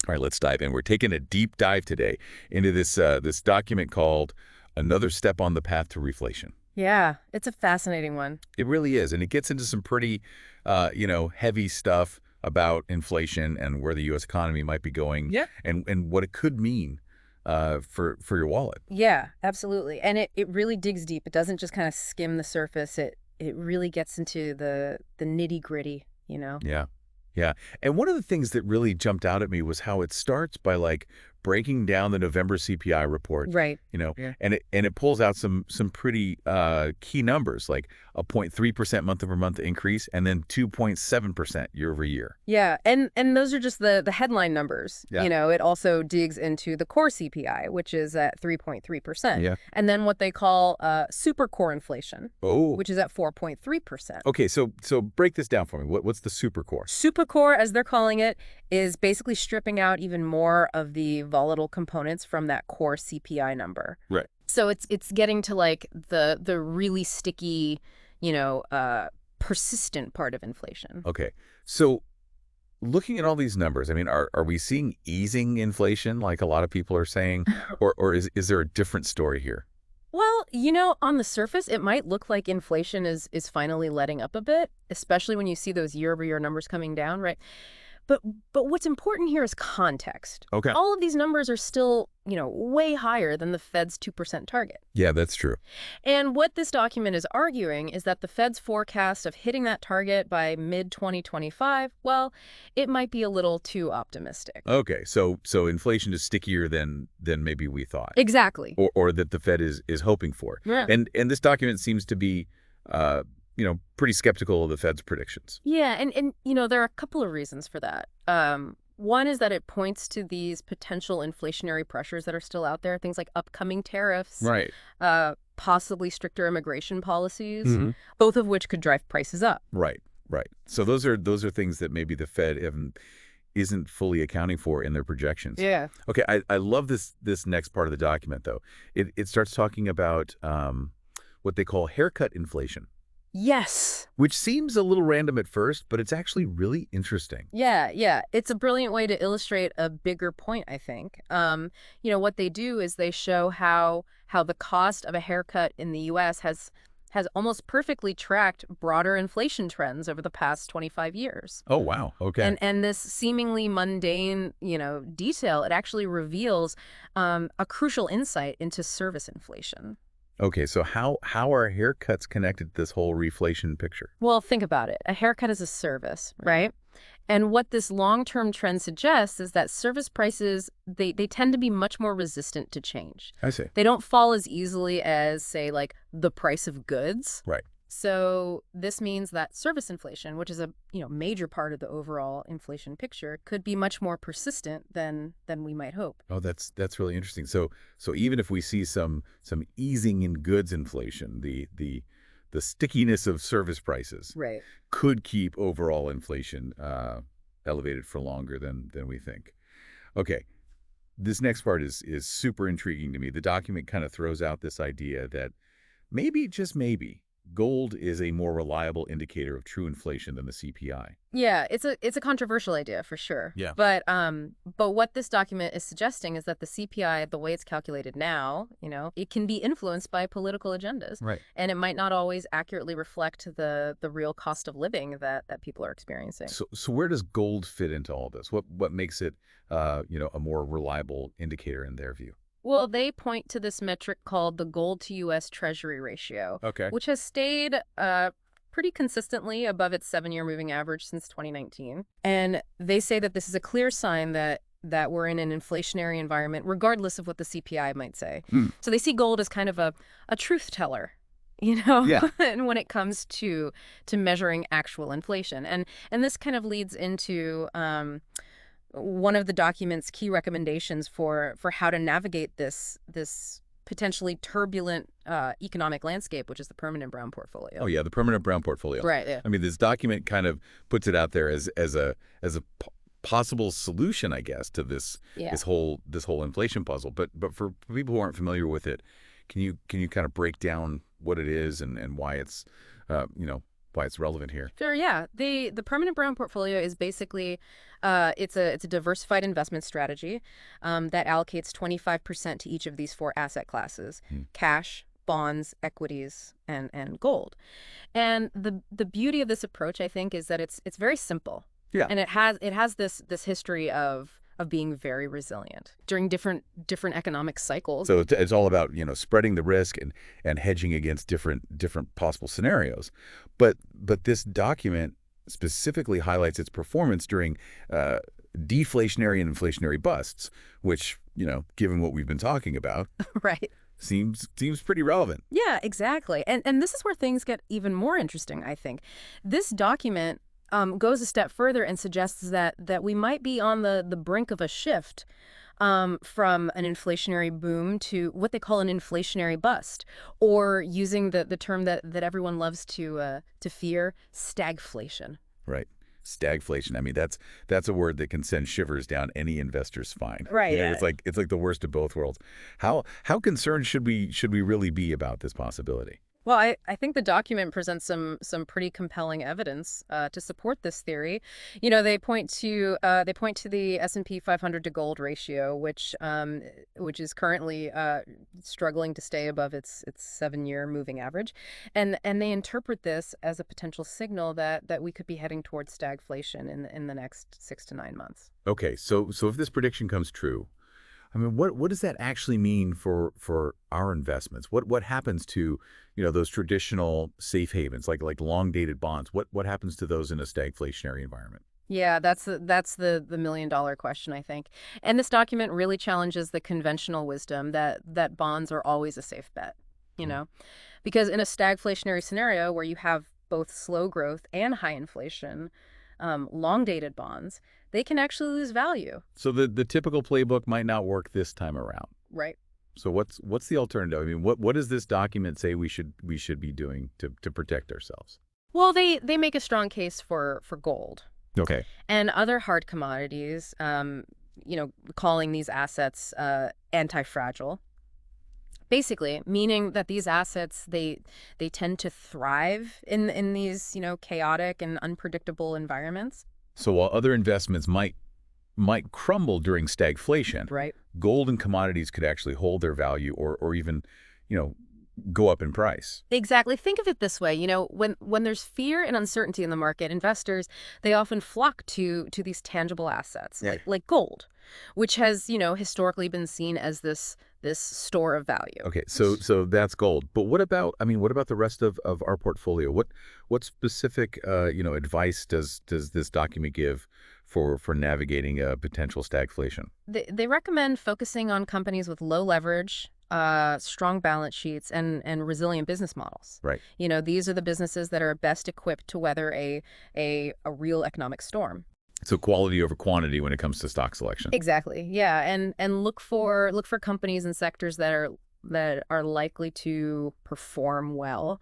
All right, let's dive in. We're taking a deep dive today into this document called "Another Step on the Path to Reflation." Yeah, it's a fascinating one. It really is, and it gets into some pretty, heavy stuff about inflation and where the U.S. economy might be going, Yeah. and what it could mean for your wallet. Yeah, absolutely. And it really digs deep. It doesn't just kind of skim the surface. It really gets into the nitty-gritty, you know? Yeah. Yeah. And one of the things that really jumped out at me was how it starts by like breaking down the November CPI report, Right. Yeah. And it pulls out some pretty key numbers like a 0.3% month-over-month increase and then 2.7% year-over-year. Yeah, and those are just the headline numbers. Yeah. It also digs into the core CPI, which is at 3.3%. Yeah. And then what they call super core inflation, Oh. which is at 4.3%. Okay, so break this down for me. What's the super core? Super core, as they're calling it, is basically stripping out even more of the volatile components from that core CPI number. Right. So it's getting to like the really sticky, persistent part of inflation. Okay. So looking at all these numbers, I mean, are we seeing easing inflation like a lot of people are saying, or is there a different story here? Well, on the surface, it might look like inflation is finally letting up a bit, especially when you see those year-over-year numbers coming down, right? But what's important here is context. Okay. All of these numbers are still, way higher than the Fed's 2% target. Yeah, that's true. And what this document is arguing is that the Fed's forecast of hitting that target by mid-2025, well, it might be a little too optimistic. Okay, so inflation is stickier than maybe we thought, Exactly. or that the Fed is hoping for. Yeah. And this document seems to be, pretty skeptical of the Fed's predictions. Yeah, and there are a couple of reasons for that. One is that it points to these potential inflationary pressures that are still out there, things like upcoming tariffs, Right. Possibly stricter immigration policies, Mm-hmm. both of which could drive prices up. Right. Right. So those are things that maybe the Fed isn't fully accounting for in their projections. Yeah. Okay, I love this next part of the document though. It starts talking about what they call haircut inflation. Yes. Which seems a little random at first, but it's actually really interesting. Yeah. It's a brilliant way to illustrate a bigger point, I think. What they do is they show how the cost of a haircut in the U.S. has almost perfectly tracked broader inflation trends over the past 25 years. Oh, wow. Okay. And this seemingly mundane, detail, it actually reveals a crucial insight into service inflation. Okay, so how are haircuts connected to this whole reflation picture? Well, think about it. A haircut is a service, right? And what this long-term trend suggests is that service prices, they tend to be much more resistant to change. I see. They don't fall as easily as, say, like the price of goods. Right. So this means that service inflation, which is a major part of the overall inflation picture, could be much more persistent than we might hope. Oh, that's really interesting. So even if we see some easing in goods inflation, the stickiness of service prices Right. could keep overall inflation elevated for longer than we think. Okay, this next part is super intriguing to me. The document kind of throws out this idea that maybe, just maybe, gold is a more reliable indicator of true inflation than the CPI. Yeah, it's a controversial idea for sure. Yeah. But what this document is suggesting is that the CPI, the way it's calculated now, it can be influenced by political agendas. Right. And it might not always accurately reflect the real cost of living that people are experiencing. So where does gold fit into all this? What makes it a more reliable indicator in their view? Well, they point to this metric called the gold to U.S. Treasury ratio, Okay. which has stayed pretty consistently above its 7-year moving average since 2019. And they say that this is a clear sign that we're in an inflationary environment, regardless of what the CPI might say. So they see gold as kind of a truth teller, Yeah. and when it comes to measuring actual inflation. And this kind of leads into one of the document's key recommendations for how to navigate this potentially turbulent economic landscape, which is the permanent brown portfolio. Oh yeah, the permanent brown portfolio. Right. Yeah. I mean, this document kind of puts it out there as a possible solution, I guess, to this whole inflation puzzle. But for people who aren't familiar with it, can you kind of break down what it is and why it's why it's relevant here. Sure, yeah. The permanent brown portfolio is basically it's a diversified investment strategy that allocates 25% to each of these four asset classes: Hmm. cash, bonds, equities, and gold. And the beauty of this approach, I think, is that it's very simple. Yeah. And it has this history of being very resilient during different economic cycles. So it's all about, spreading the risk and hedging against different possible scenarios. But this document specifically highlights its performance during deflationary and inflationary busts, which, given what we've been talking about, Right. seems pretty relevant. Yeah, exactly. And this is where things get even more interesting, I think. This document goes a step further and suggests that we might be on the brink of a shift from an inflationary boom to what they call an inflationary bust, or using the term that everyone loves to fear, stagflation. Right. Stagflation. I mean, that's a word that can send shivers down any investor's spine. Right. It's like the worst of both worlds. How concerned should we really be about this possibility? Well, I think the document presents some pretty compelling evidence to support this theory. They point to the S&P 500 to gold ratio, which is currently struggling to stay above its 7-year moving average, and they interpret this as a potential signal that we could be heading towards stagflation in the next 6 to 9 months. Okay, so if this prediction comes true, I mean, what does that actually mean for our investments? What happens to, those traditional safe havens, like long dated bonds? What happens to those in a stagflationary environment? Yeah, that's the million-dollar question, I think. And this document really challenges the conventional wisdom that bonds are always a safe bet, you Mm. know? Because in a stagflationary scenario where you have both slow growth and high inflation, long-dated bonds, they can actually lose value, So the typical playbook might not work this time around. right? So what's the alternative? I mean, what does this document say we should be doing to protect ourselves? Well, they make a strong case for gold Okay. and other hard commodities, calling these assets anti-fragile. Basically, meaning that these assets they tend to thrive in these chaotic and unpredictable environments. So while other investments might crumble during stagflation, Right. gold and commodities could actually hold their value or even, you know, go up in price. Exactly. Think of it this way, when there's fear and uncertainty in the market, investors, they often flock to these tangible assets, Yeah. like gold, which has, historically been seen as this store of value. Okay, so that's gold. But what about the rest of our portfolio? What specific advice does this document give for navigating a potential stagflation? They recommend focusing on companies with low leverage, strong balance sheets, and resilient business models. Right. These are the businesses that are best equipped to weather a real economic storm. So quality over quantity when it comes to stock selection. Exactly. Yeah, and look for companies and sectors that are likely to perform well,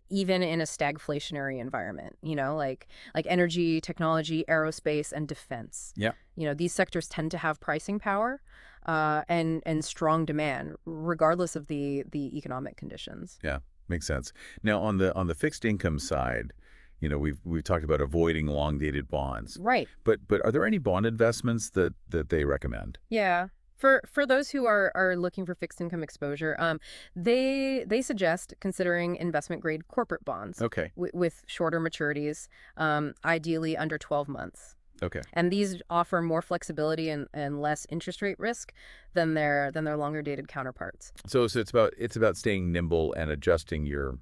even in a stagflationary environment. Like energy, technology, aerospace, and defense. Yeah. These sectors tend to have pricing power, and strong demand, regardless of the economic conditions. Yeah, makes sense. Now on the fixed income side, we've talked about avoiding long dated bonds. Right. But are there any bond investments that they recommend? Yeah. For those who are looking for fixed income exposure, they suggest considering investment grade corporate bonds Okay. with shorter maturities, ideally under 12 months. Okay. And these offer more flexibility and less interest rate risk than their longer dated counterparts. So it's about staying nimble and adjusting your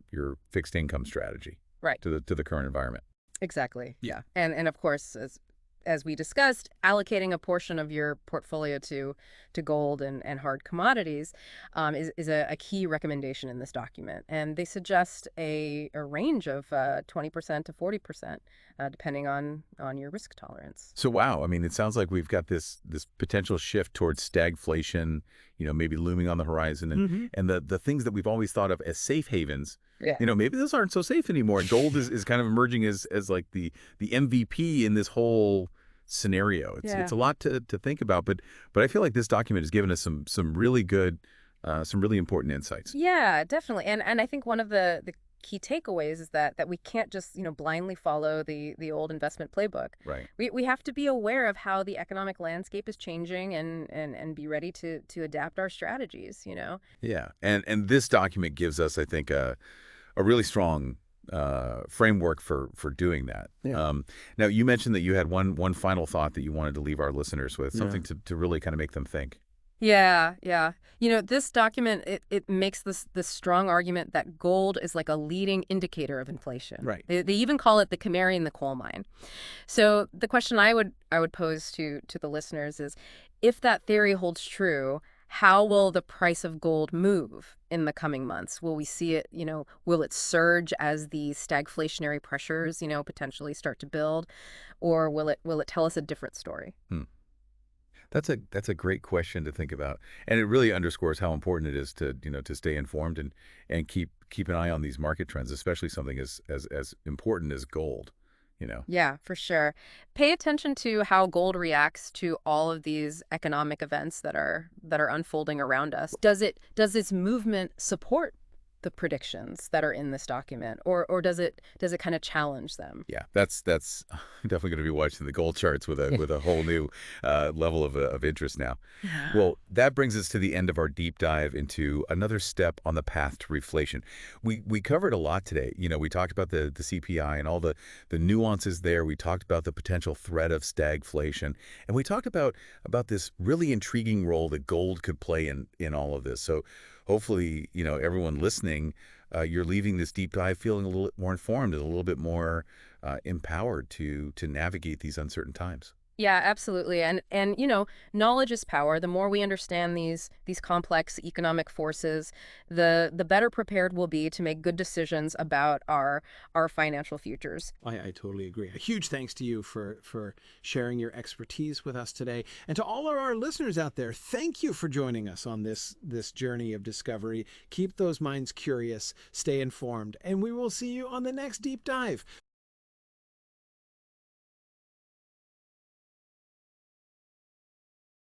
fixed income strategy Right. to the current environment. Exactly. Yeah. And of course, as we discussed, allocating a portion of your portfolio to gold and hard commodities is a key recommendation in this document. And they suggest a range of 20% to 40%, depending on your risk tolerance. So wow, I mean, it sounds like we've got this potential shift towards stagflation, maybe looming on the horizon, and the things that we've always thought of as safe havens. Yeah. Maybe those aren't so safe anymore. Gold is kind of emerging as like the MVP in this whole scenario. It's a lot to think about, but I feel like this document has given us some really good, some really important insights. Yeah, definitely. And I think one of the key takeaways is that we can't just, blindly follow the old investment playbook. Right. We have to be aware of how the economic landscape is changing and be ready to adapt our strategies. Yeah. And this document gives us, I think, a really strong framework for doing that. Yeah. Now, you mentioned that you had one final thought that you wanted to leave our listeners with, Yeah. something to really kind of make them think. Yeah, yeah. This document, it makes this strong argument that gold is like a leading indicator of inflation. Right. They even call it the canary in the coal mine. So the question I would pose to the listeners is, if that theory holds true, how will the price of gold move in the coming months? Will we see it, will it surge as the stagflationary pressures, potentially start to build, or will it tell us a different story? Hmm. That's a great question to think about, and it really underscores how important it is to stay informed and keep an eye on these market trends, especially something as important as gold. You know. Yeah, for sure. Pay attention to how gold reacts to all of these economic events that are unfolding around us. Does its movement support the predictions that are in this document, or does it kind of challenge them? Yeah, that's definitely going to be watching the gold charts with a whole new level of interest now. Yeah. Well, that brings us to the end of our deep dive into another step on the path to reflation. We covered a lot today. We talked about the CPI and all the nuances there. We talked about the potential threat of stagflation, and we talked about this really intriguing role that gold could play in all of this. So hopefully, everyone listening, you're leaving this deep dive feeling a little bit more informed and a little bit more empowered to navigate these uncertain times. Yeah, absolutely. And knowledge is power. The more we understand these complex economic forces, the better prepared we'll be to make good decisions about our financial futures. I totally agree. A huge thanks to you for sharing your expertise with us today. And to all of our listeners out there, thank you for joining us on this journey of discovery. Keep those minds curious, stay informed, and we will see you on the next deep dive.